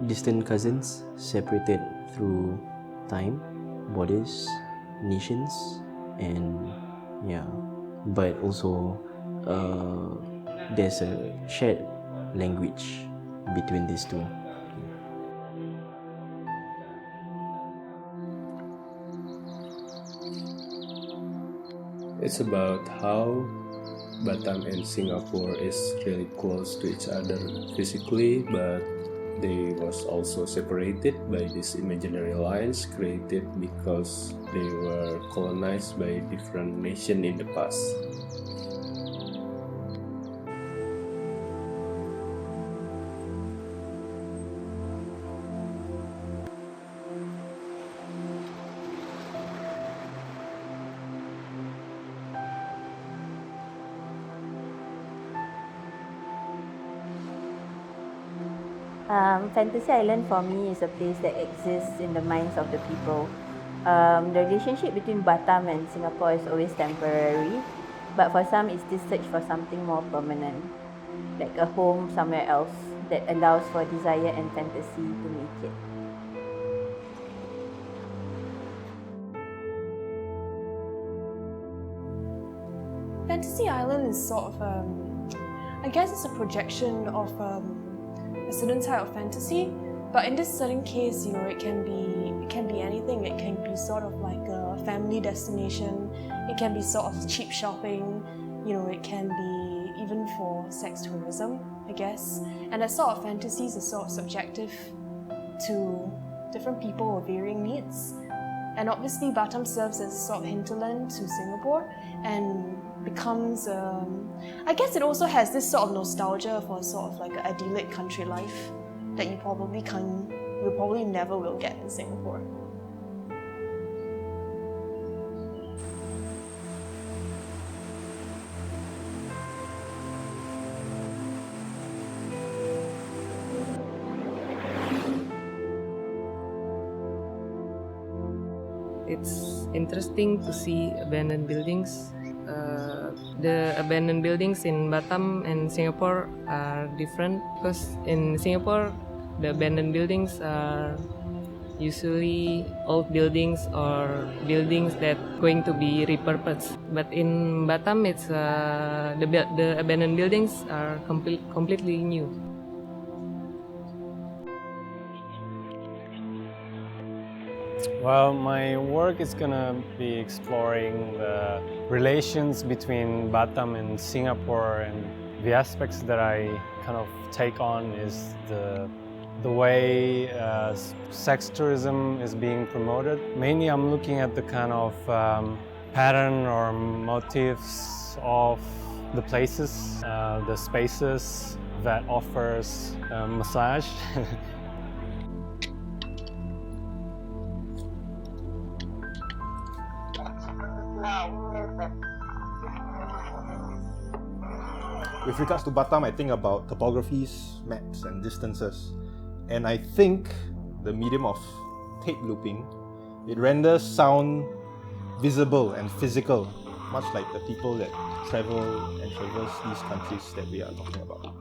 distant cousins separated through time, borders, nations, and but also there's a shared language between these two. It's about how Batam and Singapore is really close to each other physically, but they was also separated by these imaginary lines created because they were colonized by different nations in the past. Fantasy Island for me is a place that exists in the minds of the people. The relationship between Batam and Singapore is always temporary, but for some it's this search for something more permanent, like a home somewhere else that allows for desire and fantasy to make it. Fantasy Island is sort of, I guess it's a projection of a certain type of fantasy, but in this certain case, it can be anything. It can be sort of like a family destination. It can be sort of cheap shopping. It can be even for sex tourism, I guess. And that sort of fantasies is sort of subjective to different people with varying needs. And obviously, Batam serves as a sort of hinterland to Singapore and becomes, I guess it also has this sort of nostalgia for sort of like an idyllic country life that you probably never will get in Singapore. It's interesting to see abandoned buildings. The abandoned buildings in Batam and Singapore are different because in Singapore, the abandoned buildings are usually old buildings or buildings that going to be repurposed. But in Batam, it's the abandoned buildings are completely new. Well, my work is gonna be exploring the relations between Batam and Singapore, and the aspects that I kind of take on is the way sex tourism is being promoted. Mainly I'm looking at the kind of pattern or motifs of the places, the spaces that offers massage. With regards to Batam, I think about topographies, maps and distances. And I think the medium of tape looping, it renders sound visible and physical, much like the people that travel and traverse these countries that we are talking about.